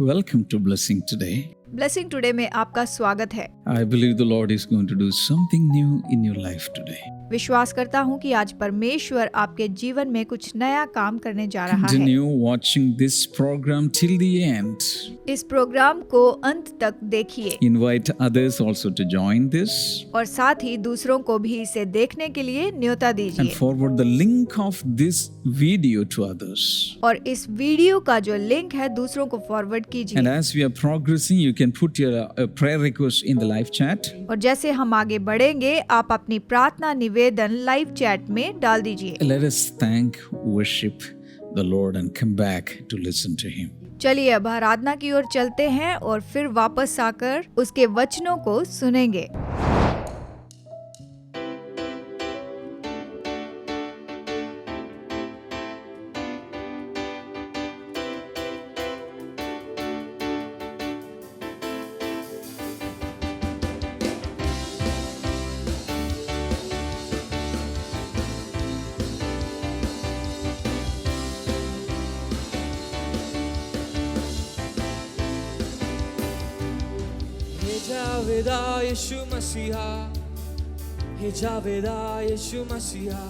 Welcome to Blessing Today. Blessing today में आपका स्वागत है। I believe the Lord is going to do something new in your life today. विश्वास करता हूँ कि आज परमेश्वर आपके जीवन में कुछ नया काम करने जा रहा है। Continue watching this program till the end. इस प्रोग्राम को अंत तक देखिए Invite others also to join this और साथ ही दूसरों को भी इसे देखने के लिए न्योता and दीजिए forward the link of this video to others. और इस वीडियो का जो लिंक है दूसरों को फॉरवर्ड And कीजिए। as we are progressing, you can put your prayer request in the live chat. और जैसे हम आगे बढ़ेंगे आप अपनी प्रार्थना निवेदन लाइव चैट में डाल दीजिए। Let us thank, worship the Lord and come back to listen to Him. चलिए अब आराधना की ओर चलते हैं और फिर वापस आकर उसके वचनों को सुनेंगे। जावेदा यीशु मसीहा, हे जावेदा यीशु मसीहा,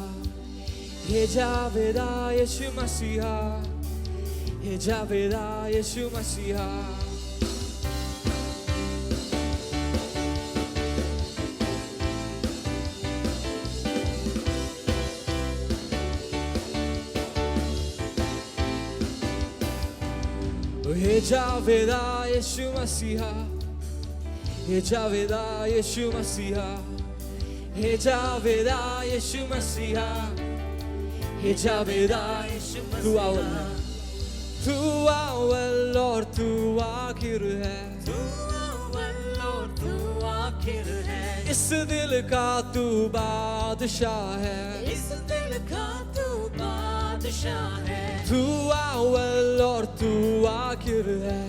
हे जावेदा यीशु मसीहा, हे जावेदा यीशु मसीहा। हे जावेदा यीशु मसीहा, हे जावेदा यीशु मसीहा, हे जावेदा यीशु मसीहा, हे जावेदा यीशु मसीहा। तू अव्वल और तू आखिर है, तू अव्वल और तू आखिर है। इस दिल का तू बादशाह है, इस दिल का तू बादशाह है। तू अव्वल और तू आखिर है,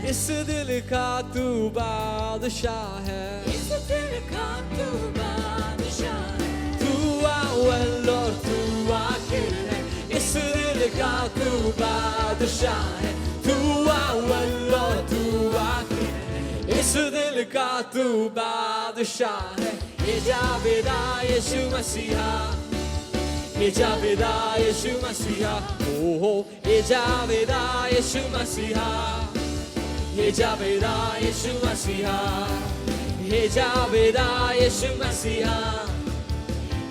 इस दिल का तू बादशाह है, इस दिल का तू बादशाह है। तू अव्वल और तू आखिर है, इस दिल का तू बादशाह है। तू अव्वल और तू आखिर है, इस दिल का तू बादशाह है। हे जावेदा यीशु मसीहा, हे जावेदा यीशु मसीहा, ओहो हे जावेदा यीशु मसीहा, हे जावेदा यीशु मसीहा, हे जावेदा यीशु मसीहा,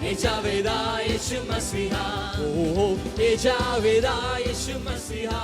हे जावेदा यीशु मसीहा, ओहो हे जावेदा यीशु मसीहा,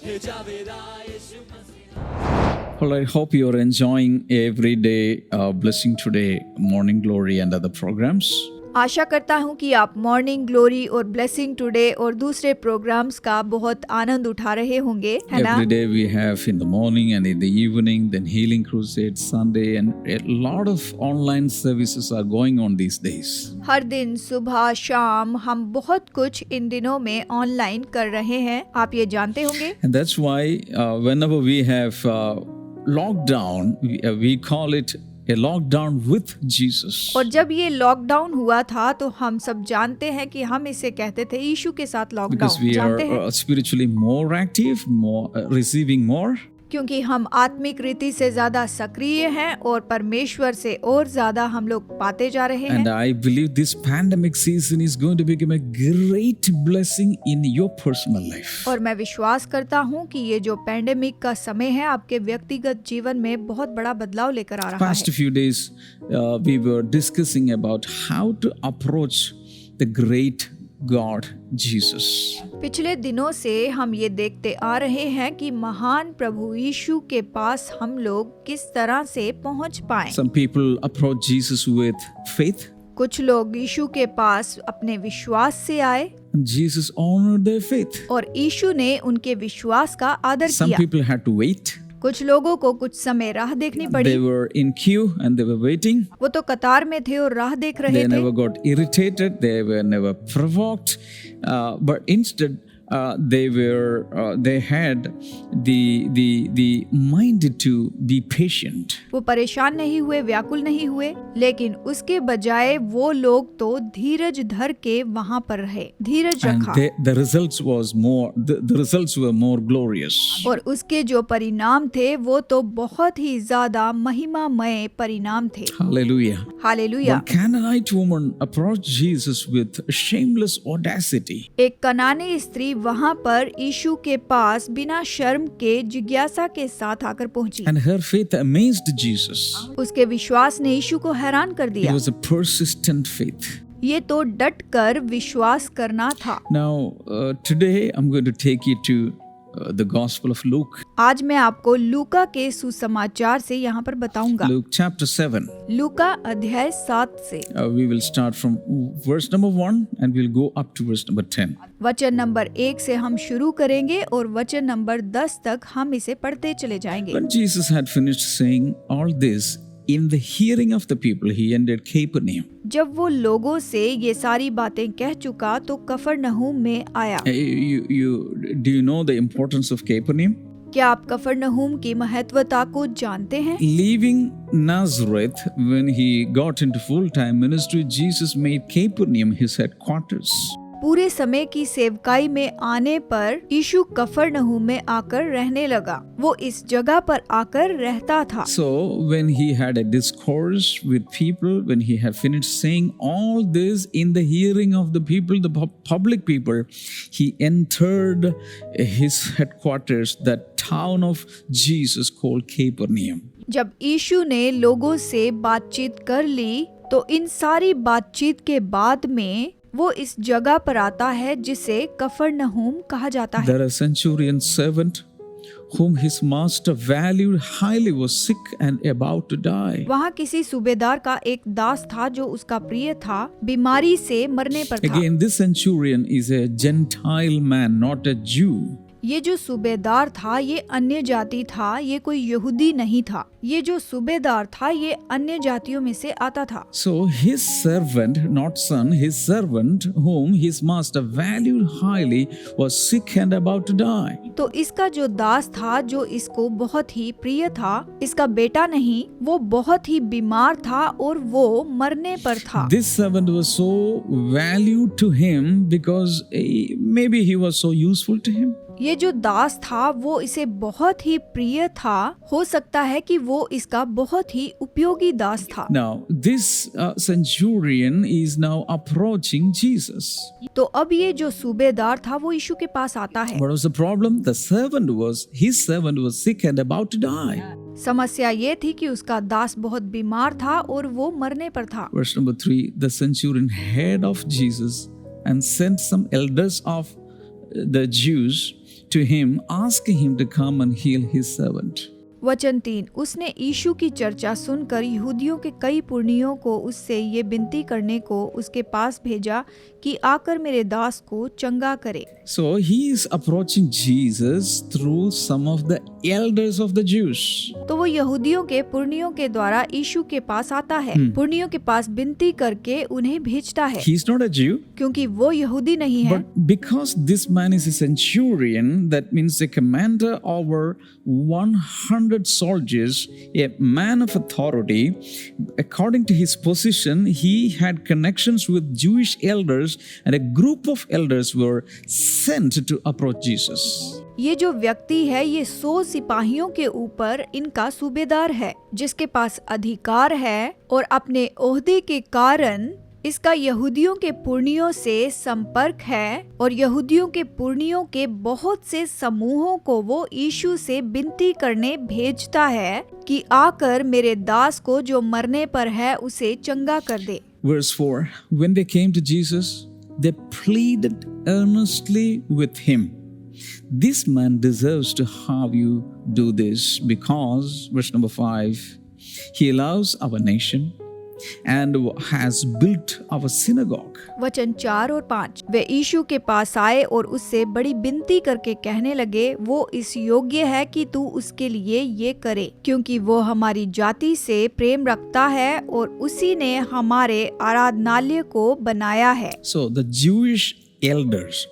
हे जावेदा यीशु मसीहा। Well, I hope you are enjoying every day Blessing Today, Morning Glory and other programs. आशा करता हूँ कि आप मॉर्निंग ग्लोरी और ब्लेसिंग टुडे और दूसरे प्रोग्राम्स का बहुत आनंद उठा रहे होंगे, है ना? Every day we have in the morning and in the evening, then Healing Crusade Sunday, and a lot of online services are going on these days. हर दिन सुबह शाम हम बहुत कुछ इन दिनों में ऑनलाइन कर रहे हैं, आप ये जानते होंगे। And that's why whenever we have lockdown, we call it a lockdown with Jesus. और जब ये लॉकडाउन हुआ था तो हम सब जानते हैं कि हम इसे कहते थे यीशु के साथ Because लॉकडाउन, we जानते हैं? are spiritually more active, more receiving more. क्योंकि हम आत्मिक रीति से ज्यादा सक्रिय हैं और परमेश्वर से और ज्यादा हम लोग पाते जा रहे And हैं। I believe this pandemic season is going to become a great blessing in your personal life. और मैं विश्वास करता हूँ कि ये जो पैंडेमिक का समय है आपके व्यक्तिगत जीवन में बहुत बड़ा बदलाव लेकर आ रहा Past है। few days we were discussing about how to approach the great God Jesus. पिछले दिनों से हम ये देखते आ रहे हैं कि महान प्रभु यीशु के पास हम लोग किस तरह से पहुंच पाएं। Some people approach Jesus with faith. कुछ लोग यीशु के पास अपने विश्वास से आए Jesus honored their faith. और यीशु ने उनके विश्वास का आदर Some किया। people had to wait. कुछ लोगों को कुछ समय राह देखनी पड़ी। They were in queue and they were waiting. वो तो कतार में थे और राह देख रहे They थे। never got irritated. They were never provoked. But instead, they had the mind to be patient. वो परेशान नहीं हुए, व्याकुल नहीं हुए, लेकिन उसके बजाय वो लोग तो धीरज धर के वहाँ पर रहे, धीरज And रखा। the results was more. The results were more glorious. और उसके जो परिणाम थे वो तो बहुत ही ज्यादा महिमामय परिणाम थे। Hallelujah. Hallelujah. One Canaanite woman approached Jesus with shameless audacity. एक कनानी स्त्री वहाँ पर यीशु के पास बिना शर्म के जिज्ञासा के साथ आकर पहुँची। And her faith amazed Jesus. उसके विश्वास ने यीशु को हैरान कर It दिया। was a persistent faith. ये तो डट कर विश्वास करना था। Now, today I'm going to take you to the Gospel of Luke. आज मैं आपको लूका के सुसमाचार से यहाँ पर बताऊंगा। Luke chapter 7. लूका अध्याय 7 से We will start from verse number 1 and we'll go up to verse number 10. वचन नंबर 1 से हम शुरू करेंगे और वचन नंबर 10 तक हम इसे पढ़ते चले जाएंगे। When Jesus had finished saying all this, in the hearing of the people, he entered Capernaum. जब वो लोगों से ये सारी बातें कह चुका तो कफरनहूम में आया। Do you know the importance of Capernaum? क्या आप कफरनहूम की महत्वता को जानते हैं? Leaving Nazareth, when he got into full-time ministry, Jesus made Capernaum his headquarters. पूरे समय की सेवकाई में आने पर यीशु कफरनहूम में आकर रहने लगा। वो इस जगह पर आकर रहता था। So when he had a discourse with people, when he had finished saying all this in the hearing of the people, the public people, he entered his headquarters, that town of Jesus called Capernaum. जब यीशु ने लोगों से बातचीत कर ली तो इन सारी बातचीत के बाद में वो इस जगह पर आता है जिसे कफरनहूम कहा जाता है। There a centurion servant whom his master valued highly was sick and about to die. वहाँ किसी सूबेदार का एक दास था जो उसका प्रिय था, बीमारी से मरने पर था। Again, this centurion is a Gentile man, not a Jew. ये जो सूबेदार था ये अन्य जाति था, ये कोई यहूदी नहीं था। ये जो सूबेदार था ये अन्य जातियों में से आता था। So his servant, not son, his servant whom his master valued highly was sick and about to die. तो इसका जो दास था जो इसको बहुत ही प्रिय था, इसका बेटा नहीं, वो बहुत ही बीमार था और वो मरने पर था। This servant was so valued to him because maybe he was so useful to him. ये जो दास था वो इसे बहुत ही प्रिय था, हो सकता है कि वो इसका बहुत ही उपयोगी दास था। Now this centurion is now approaching Jesus. तो अब ये जो सूबेदार था वो यीशु के पास आता है। What was the problem? His servant was sick and about to die. समस्या ये थी कि उसका दास बहुत बीमार था और वो मरने पर था। Verse number 3, the centurion heard of Jesus and sent some elders of the Jews to him, asking him to come and heal his servant. वचन 3, उसने यीशु की चर्चा सुनकर यहूदियों के कई पुरनियों को उससे ये विनती करने को उसके पास भेजा कि आकर मेरे दास को चंगा करे। So he is approaching Jesus through some of the elders of the Jews. तो वो यहूदियों के पुरनियों के द्वारा यीशु के पास आता है, पुरनियों के पास विनती करके उन्हें भेजता है। He is not a Jew. क्योंकि वो यहूदी नहीं है। But because this man is a centurion, that means a commander over 100 soldiers, a man of authority, according to his position, he had connections with Jewish elders, and a group of elders were sent to approach Jesus. ये जो व्यक्ति है ये 100 सिपाहियों के ऊपर इनका सूबेदार है, जिसके पास अधिकार है और अपने ओहदे के कारण इसका यहूदियों के पुरनियों से संपर्क है और यहूदियों के पुरनियों के बहुत से समूहों को वो यीशु से विनती करने भेजता है कि आकर मेरे दास को जो मरने पर है उसे चंगा कर दे। Verse 4, when they came to Jesus, they pleaded earnestly with him, this man deserves to have you do this because, verse number 5, he loves our nation and has built our synagogue. वचन 4 और 5, वे यीशु के पास आए और उससे बड़ी विनती करके कहने लगे, वो इस योग्य है कि तू उसके लिए ये करे, क्योंकि वो हमारी जाति से प्रेम रखता है और उसी ने हमारे आराधनालय को बनाया है। So the Jewish elders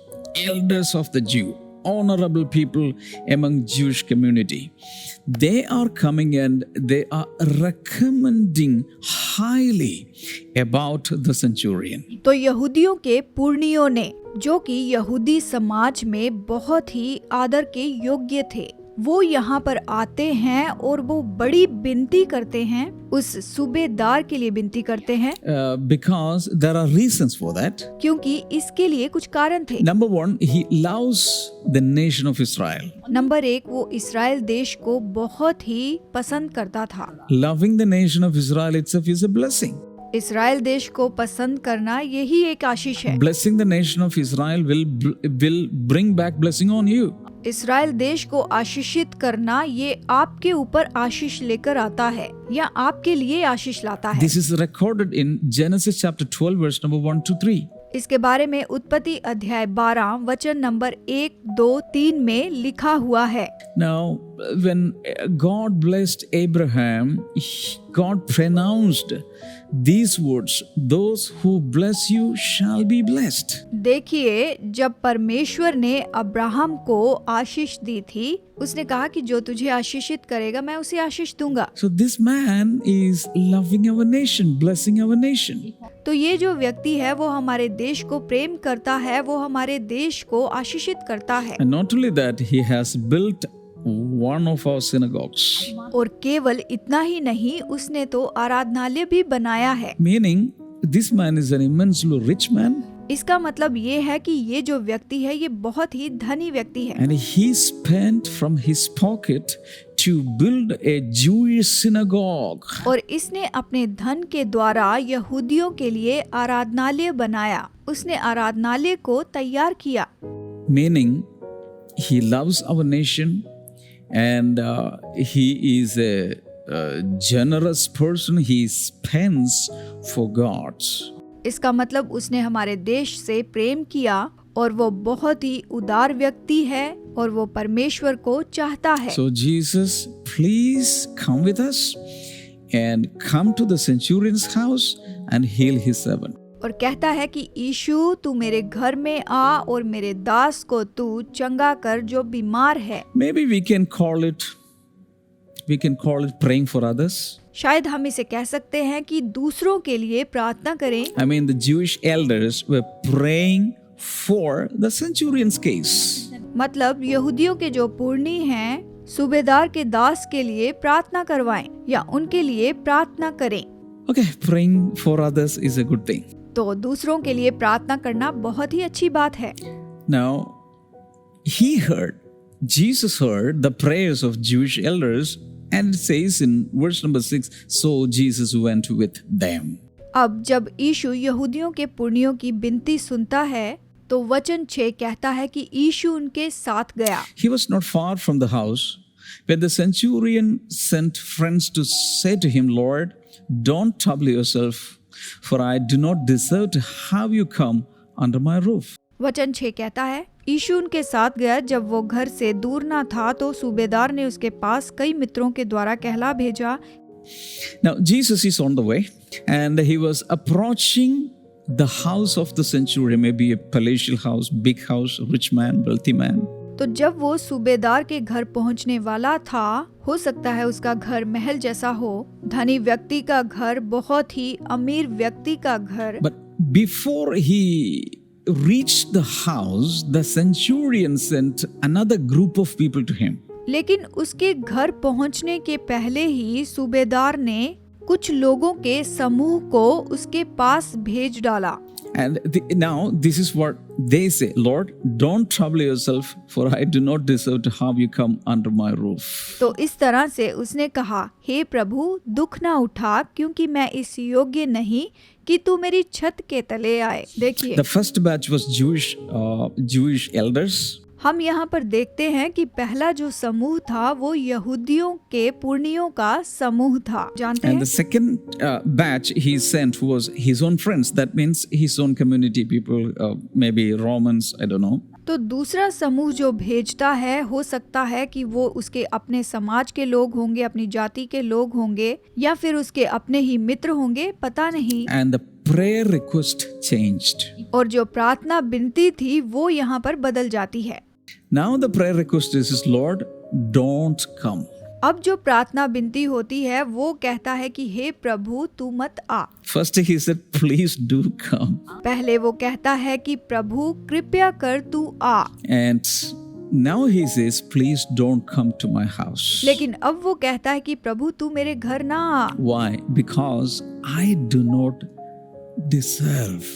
elders of the Jew, honorable people among Jewish community, they are coming and they are recommending highly about the centurion. तो यहूदियों के पुर्णियों ने, जो कि यहूदी समाज में बहुत ही आदर के योग्य थे, वो यहाँ पर आते हैं और वो बड़ी विनती करते हैं, उस सूबेदार के लिए विनती करते हैं। Because there are reasons for that. क्योंकि इसके लिए कुछ कारण थे। Number one, he loves the nation of Israel. Number 1, वो इस्राएल देश को बहुत ही पसंद करता था। Loving the nation of Israel itself is a blessing. इस्राएल देश को पसंद करना यही एक आशीष है। Blessing the nation of Israel will bring back blessing on you. इस्राएल देश को आशीषित करना ये आपके ऊपर आशीष लेकर आता है या आपके लिए आशीष लाता है। This is recorded in Genesis chapter 12 verse number 1 to 3. इसके बारे में उत्पत्ति अध्याय 12 वचन नंबर 1, 2, 3 में लिखा हुआ है। Now, when God blessed Abraham, God pronounced these words, "Those who bless you shall be blessed." देखिए, जब परमेश्वर ने अब्राहम को आशीष दी थी, उसने कहा कि जो तुझे आशीषित करेगा मैं उसे आशीष दूंगा। So this man is loving our nation, blessing our nation. तो ये जो व्यक्ति है वो हमारे देश को प्रेम करता है, वो हमारे देश को आशीषित करता है। And not only that, he has built one of our synagogues. और केवल इतना ही नहीं, उसने तो आराधनालय भी बनाया है। Meaning, this man is an immensely rich man. इसका मतलब ये है कि ये जो व्यक्ति है ये बहुत ही धनी व्यक्ति है। And he spent from his pocket to build a Jewish synagogue. और इसने अपने धन के द्वारा यहूदियों के लिए आराधनालय बनाया, उसने आराधनालय को तैयार किया। Meaning, he loves our nation and he is a generous person. He spends for God. इसका मतलब उसने हमारे देश से प्रेम किया और वो बहुत ही उदार व्यक्ति है और वो परमेश्वर को चाहता है। So Jesus, please come with us and come to the centurion's house and heal his servant. और कहता है कि यीशु तू मेरे घर में आ और मेरे दास को तू चंगा कर जो बीमार है। Maybe we can call it praying for others. शायद हम इसे कह सकते हैं कि दूसरों के लिए प्रार्थना करें। I mean, the Jewish elders were praying for the centurion's case. मतलब यहूदियों के जो पुरनी हैं, सूबेदार के दास के लिए प्रार्थना करवाएं या उनके लिए प्रार्थना करें। Okay, praying for others is a good thing. तो दूसरों के लिए प्रार्थना करना बहुत ही अच्छी बात है। Now, Jesus heard the prayers of Jewish elders, and it says in verse number 6, so Jesus went with them. अब जब यीशु यहूदियों के पुरनियों की विनती सुनता है तो वचन 6 कहता है कि यीशु उनके साथ गया। He was not far from the house when the centurion sent friends to say to him, Lord, don't trouble yourself, for I do not deserve to have you come under my roof. वचन 6 कहता है, यीशु उनके साथ गया। जब वो घर से दूर ना था तो सूबेदार ने उसके पास कई मित्रों के द्वारा कहला भेजा। Now Jesus is on the way and he was approaching the house of the centurion, maybe a palatial house, big house, rich man, wealthy man. तो जब वो सूबेदार के घर पहुंचने वाला था, हो सकता है उसका घर महल जैसा हो, धनी व्यक्ति का घर, बहुत ही अमीर व्यक्ति का घर। But before he reached the house, the centurion sent another group of people to him. लेकिन उसके घर पहुंचने के पहले ही सूबेदार ने कुछ लोगों के समूह को उसके पास भेज डाला। And now this is what they say, Lord, don't trouble yourself, for I do not deserve to have you come under my roof. तो इस तरह से उसने कहा, हे प्रभु, दुख ना उठा, क्योंकि मैं इस योग्य नहीं कि तू मेरी छत के तले आए। देखिए, The first batch was Jewish elders. हम यहाँ पर देखते हैं कि पहला जो समूह था वो यहूदियों के पुरनियों का समूह था। जानते And हैं? the second batch he sent was his own friends. That means his own community people, maybe Romans, I don't know. तो दूसरा समूह जो भेजता है, हो सकता है कि वो उसके अपने समाज के लोग होंगे, अपनी जाति के लोग होंगे, या फिर उसके अपने ही मित्र होंगे, पता नहीं। And the prayer request changed. और जो प्रार्थना विनती थी वो यहाँ पर बदल जाती है। Now the prayer request is, Lord, don't come. अब जो प्रार्थना विनती होती है वो कहता है कि हे प्रभु तू मत आ। First he said, please do come. पहले वो कहता है कि प्रभु कृपया कर तू आ। And now he says, please don't come to my house. लेकिन अब वो कहता है कि प्रभु तू मेरे घर ना आ। Why? Because I do not deserve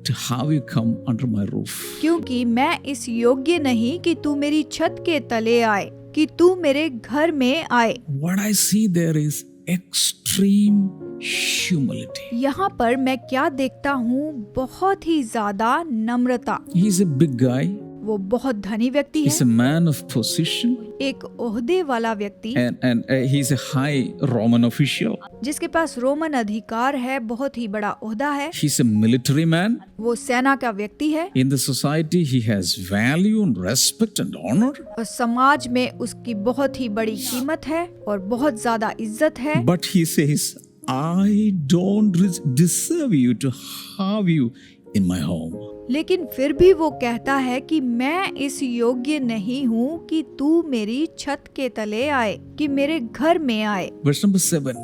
to have you come under my roof. क्योंकि मैं इस योग्य नहीं कि तू मेरी छत के तले आए, कि तू मेरे घर में आए। What I see there is extreme humility. यहाँ पर मैं क्या देखता हूँ, बहुत ही ज्यादा नम्रता। He is a big guy. वो बहुत धनी व्यक्ति He's है, a man of position. एक ओहदे वाला व्यक्ति, And he's a high Roman official. जिसके पास रोमन अधिकार है, बहुत ही बड़ा ओहदा है। He's a military man. वो सेना का व्यक्ति है In the society, he has value and respect and honor. और समाज में उसकी बहुत ही बड़ी कीमत है और बहुत ज्यादा इज्जत है। But he says, I don't deserve you to have you in my home. लेकिन फिर भी वो कहता है कि मैं इस योग्य नहीं हूँ कि तू मेरी छत के तले आए, कि मेरे घर में आए। Verse number 7.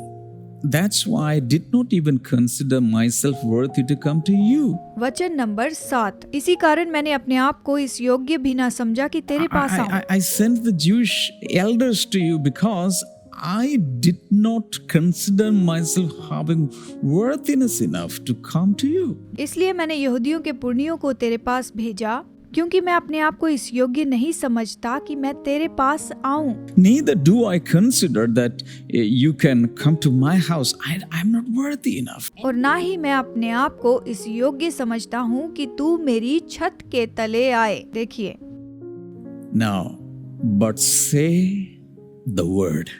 That's why I did not even consider myself worthy to come to you. वचन नंबर 7। इसी कारण मैंने अपने आप को इस योग्य भी ना समझा कि तेरे पास आऊं। I sent the Jewish elders to you because I did not consider myself having worthiness enough to come to you. इसलिए मैंने यहूदियों के पुरनियों को तेरे पास भेजा, क्योंकि मैं अपने आप को इस योग्य नहीं समझता कि मैं तेरे पास आऊं। Neither do I consider that you can come to my house. I'm not worthy enough. और ना ही मैं अपने आप को इस योग्य समझता हूँ कि तू मेरी छत के तले आए। देखिए, Now, but say the word,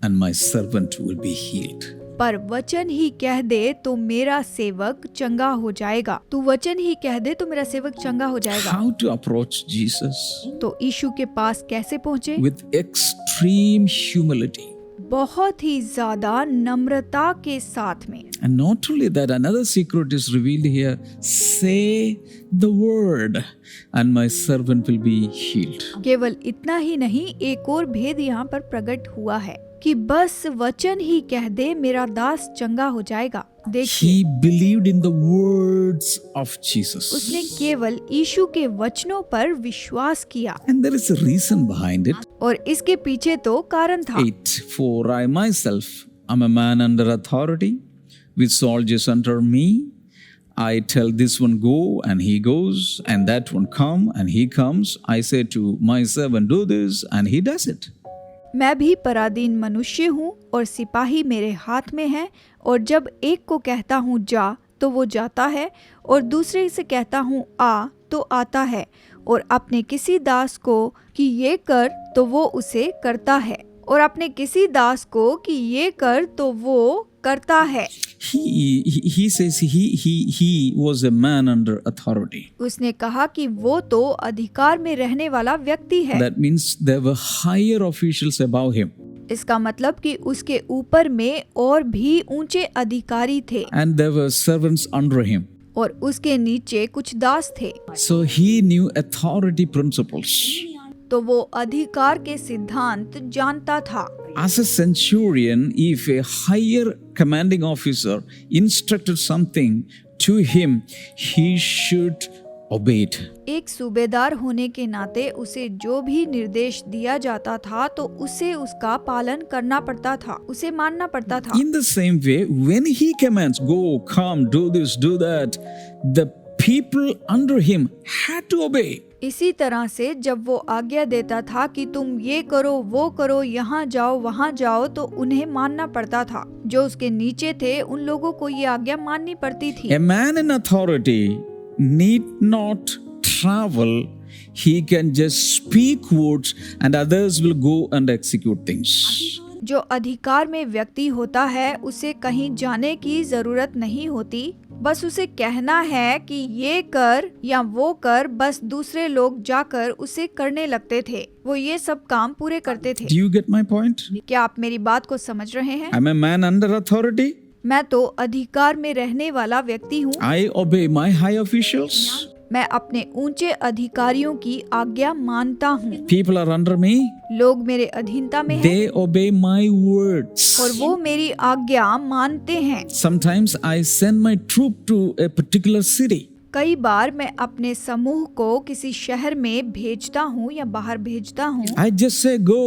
and my servant will be healed. पर वचन ही कह दे तो मेरा सेवक चंगा हो जाएगा। तू वचन ही कह दे तो मेरा सेवक चंगा हो जाएगा। How to approach Jesus? तो यीशु के पास कैसे पहुँचे? With extreme humility. बहुत ही ज्यादा नम्रता के साथ में। And not only that, another secret is revealed here. Say the word, and my servant will be healed. केवल इतना ही नहीं, एक और भेद यहाँ पर प्रकट हुआ है कि बस वचन ही कह दे मेरा दास चंगा हो जाएगा। देखिए, He believed in the words of Jesus. उसने केवल यीशु के वचनों पर विश्वास किया। And there is a reason behind it. और इसके पीछे तो कारण था। 8. For I myself am a man under authority, with soldiers under me. I tell this one go, and he goes, and that one come, and he comes. I say to my servant, do this, and he does it. मैं भी पराधीन मनुष्य हूँ और सिपाही मेरे हाथ में है, और जब एक को कहता हूँ जा तो वो जाता है, और दूसरे से कहता हूँ आ तो आता है, और अपने किसी दास को कि ये कर तो वो उसे करता है, और अपने किसी दास को कि ये कर तो वो करता है। He says he was a man under authority. उसने कहा कि वो तो अधिकार में रहने वाला व्यक्ति है। That means there were higher officials above him. इसका मतलब कि उसके ऊपर में और भी ऊंचे अधिकारी थे, And there were servants under him. और उसके नीचे कुछ दास थे। So he knew authority principles. तो वो अधिकार के सिद्धांत जानता था। As a centurion, if a higher commanding officer instructed something to him, he should obey it. एक सूबेदार होने के नाते उसे जो भी निर्देश दिया जाता था तो उसे उसका पालन करना पड़ता था, उसे मानना पड़ता था। In the same way, when he commands, go, come, do this, do that, the people under him had to obey. इसी तरह से जब वो आज्ञा देता था कि तुम ये करो, वो करो, यहाँ जाओ, वहाँ जाओ, तो उन्हें मानना पड़ता था। जो उसके नीचे थे उन लोगों को ये आज्ञा माननी पड़ती थी। A man in authority need not travel. He can just speak words and others will go and execute things. जो अधिकार में व्यक्ति होता है उसे कहीं जाने की जरूरत नहीं होती, बस उसे कहना है कि ये कर या वो कर, बस दूसरे लोग जाकर उसे करने लगते थे। वो ये सब काम पूरे करते थे। Do you get my point? क्या आप मेरी बात को समझ रहे हैं? I'm a man under authority. मैं तो अधिकार में रहने वाला व्यक्ति हूँ। I obey my high officials. मैं अपने ऊंचे अधिकारियों की आज्ञा मानता हूँ। People are under me. लोग मेरे अधीनता में हैं They obey my words. और वो मेरी आज्ञा मानते हैं। Sometimes I send my troop to a particular city. कई बार मैं अपने समूह को किसी शहर में भेजता हूँ या बाहर भेजता हूँ। I just say go.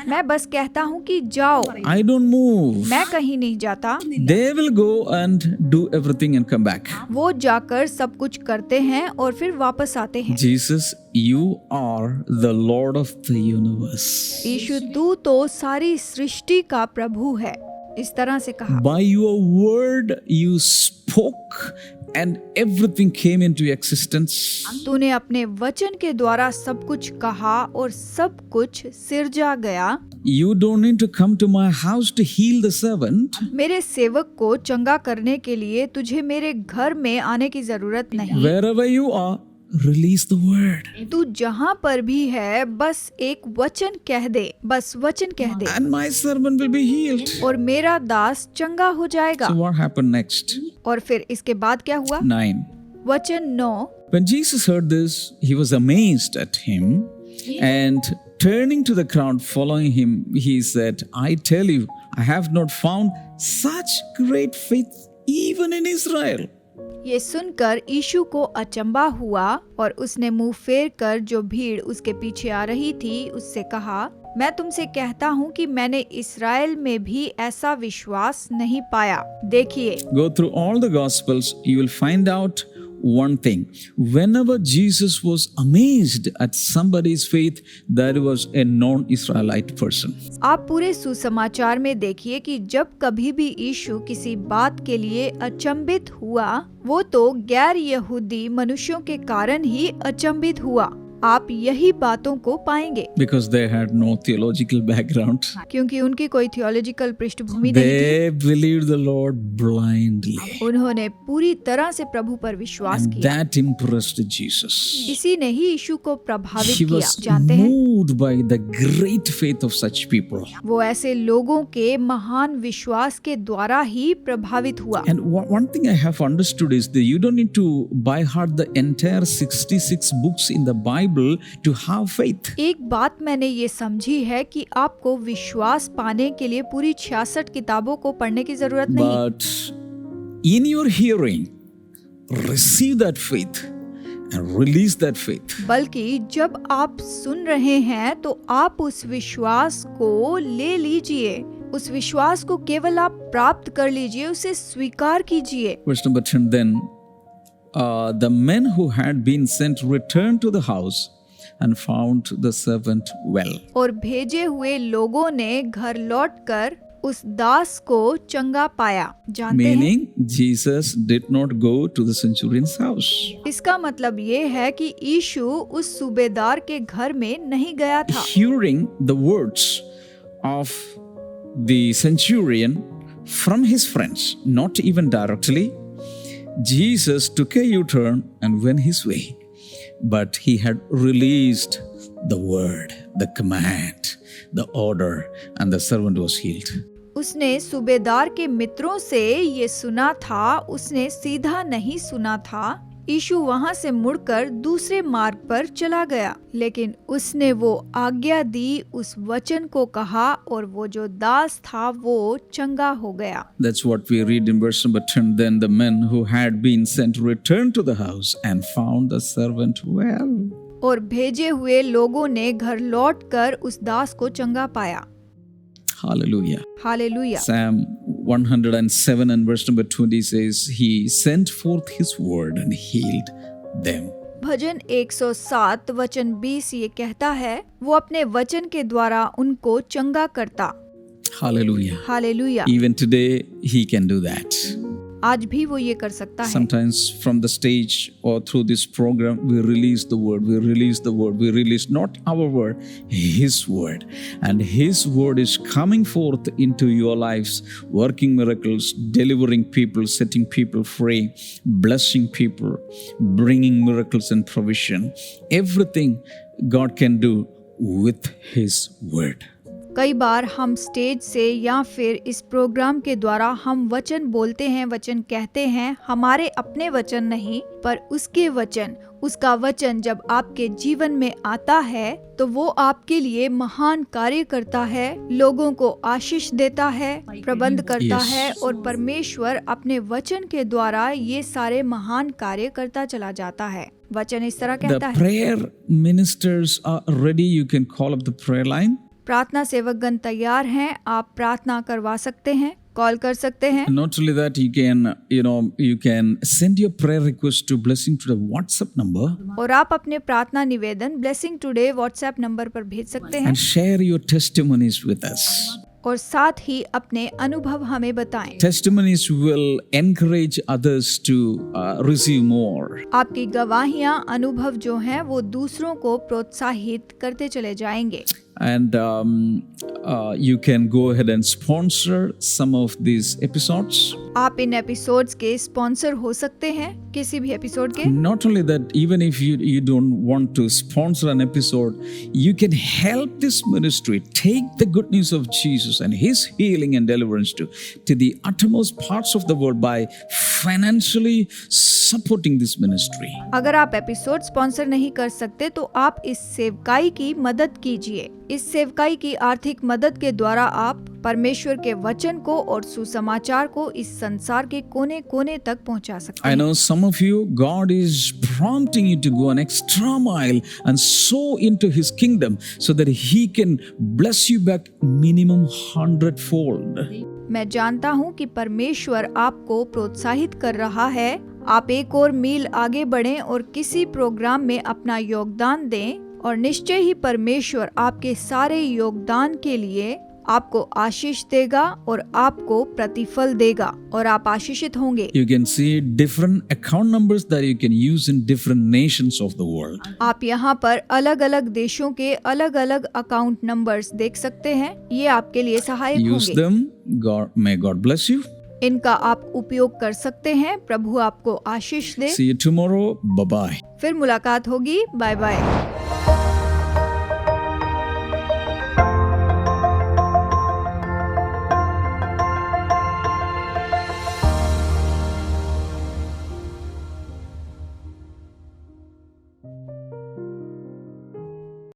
मैं बस कहता हूँ कि जाओ, I don't move. मैं कहीं नहीं जाता। They will go and do everything and come back. वो जाकर सब कुछ करते हैं और फिर वापस आते हैं। Jesus, you are the Lord of the universe. यीशु, तू तो सारी सृष्टि का प्रभु है। इस तरह से कहा। By your word you spoke and everything came into existence. तूने अपने वचन के द्वारा सब कुछ कहा और सब कुछ सिरजा गया। You don't need to come to my house to heal the servant. मेरे सेवक को चंगा करने के लिए तुझे मेरे घर में आने की जरूरत नहीं। Wherever you are, release the word. तू जहाँ पर भी है बस एक वचन कह दे, बस वचन कह दे And my servant will be healed. और मेरा दास चंगा हो जाएगा। So what happened next? और फिर इसके बाद क्या हुआ? 9. वचन 9। When Jesus heard this, he was amazed at him, and turning to the crowd following him, he said, I tell you, I have not found such great faith even in Israel. ये सुनकर यीशु को अचंबा हुआ और उसने मुंह फेर कर जो भीड़ उसके पीछे आ रही थी उससे कहा, मैं तुमसे कहता हूँ कि मैंने इस्राएल में भी ऐसा विश्वास नहीं पाया। देखिए, Go through all the Gospels, you will find out one thing. Whenever Jesus was amazed at somebody's faith, there was a non-Israelite person. आप पूरे सुसमाचार में देखिए कि जब कभी भी यीशु किसी बात के लिए अचंभित हुआ, वो तो गैर यहूदी मनुष्यों के कारण ही अचंभित हुआ। आप यही बातों को पाएंगे Because they had no theological background. क्योंकि उनकी कोई थियोलॉजिकल पृष्ठभूमि नहीं They believed the Lord blindly. थी। उन्होंने पूरी तरह से प्रभु पर विश्वास And किया। that impressed Jesus. इसी ने ही यीशु को प्रभावित He किया। was जानते हैं, moved by the great faith of such people. वो ऐसे लोगों के महान विश्वास के द्वारा ही प्रभावित हुआ। And one thing I have understood is that you don't need to by heart the entire 66 books in the Bible to have faith. एक बात मैंने ये समझी है कि आपको विश्वास पाने के लिए पूरी 66 किताबों को पढ़ने की जरूरत नहीं। But in your hearing, receive that faith and release that faith. बल्कि जब आप सुन रहे हैं तो आप उस विश्वास को ले लीजिए, उस विश्वास को केवल आप प्राप्त कर लीजिए, उसे स्वीकार कीजिए। Verse number 10, then the men who had been sent returned to the house and found the servant well. और भेजे हुए लोगों ने घर लौटकर उस दास को चंगा पाया। जानते हैं, Meaning, Jesus did not go to the centurion's house. इसका मतलब ये है कि यीशु उस सूबेदार के घर में नहीं गया था। Hearing the words of the centurion from his friends, not even directly, Jesus took a U-turn and went his way. But he had released the word, the command, the order, and the servant was healed. उसने सूबेदार के मित्रों से ये सुना था, उसने सीधा नहीं सुना था। यीशु वहां से मुड़कर दूसरे मार्ग पर चला गया, लेकिन उसने वो आज्ञा दी, उस वचन को कहा और वो जो दास था वो चंगा हो गया। That's what we read in verse number 10. Then the men who had been sent returned to the house and found the servant well. और भेजे हुए लोगों ने घर लौटकर उस दास को चंगा पाया। Hallelujah. Hallelujah. Psalm 107 and verse number 20 says, He sent forth His word and healed them. भजन 107 वचन 20 ये कहता है, वो अपने वचन के द्वारा उनको चंगा करता। Hallelujah. Hallelujah. Even today, He can do that. आज भी वो ये कर सकता है। Sometimes from the stage or through this program, we release the word, we release the word, we release not our word, His word. And His word is coming forth into your lives, working miracles, delivering people, setting people free, blessing people, bringing miracles and provision. Everything God can do with His word. कई बार हम stage से या फिर इस programme के द्वारा हम वचन बोलते हैं, वचन कहते हैं, हमारे अपने वचन नहीं, पर उसके वचन, उसका वचन जब आपके जीवन में आता है तो वो आपके लिए महान कार्य करता है, लोगों को आशीष देता है, प्रबंध करता Yes. है और परमेश्वर अपने वचन के द्वारा ये सारे महान कार्य करता चला जाता है। वचन इस तरह The कहता है, prayer ministers are ready. You can call up the prayer line. प्रार्थना सेवकगण तैयार हैं, आप प्रार्थना करवा सकते हैं, कॉल कर सकते हैं। Not only that, you can send your prayer request to Blessing to the WhatsApp number और आप अपने प्रार्थना निवेदन ब्लेसिंग टुडे व्हाट्सएप नंबर पर भेज सकते हैं and share your testimonies with us. और साथ ही अपने अनुभव हमें बताएं। Testimonies will encourage others to receive more. आपकी गवाहियां, अनुभव जो हैं वो दूसरों को प्रोत्साहित करते चले जाएंगे। And you can go ahead and sponsor some of these episodes. आप इन एपिसोड्स के स्पॉन्सर हो सकते हैं, किसी भी एपिसोड के। Not only that, even if you don't want to sponsor an episode, you can help this ministry take the good news of Jesus and His healing and deliverance to the uttermost parts of the world by financially supporting this ministry. अगर आप episode sponsor नहीं कर सकते तो आप इस सेवकाई की मदद कीजिए। इस सेवकाई की आर्थिक मदद के द्वारा आप परमेश्वर के वचन को और सुसमाचार को इस संसार के कोने कोने तक पहुंचा सकते I हैं। know some of you, God is prompting you to go an extra mile and sow into His kingdom so that He can bless you back minimum 100-fold. मैं जानता हूं कि परमेश्वर आपको प्रोत्साहित कर रहा है, आप एक और मील आगे बढ़ें और किसी प्रोग्राम में अपना योगदान दें और निश्चय ही परमेश्वर आपके सारे योगदान के लिए आपको आशीष देगा और आपको प्रतिफल देगा और आप आशीषित होंगे। You can see different account numbers that you can use in different nations of the world. आप यहाँ पर अलग अलग देशों के अलग अलग अकाउंट नंबर्स देख सकते हैं, ये आपके लिए सहायक Use होंगे। them. May God bless you. इनका आप उपयोग कर सकते हैं। प्रभु आपको आशीष दे। See you tomorrow. Bye-bye. फिर मुलाकात होगी। Bye bye.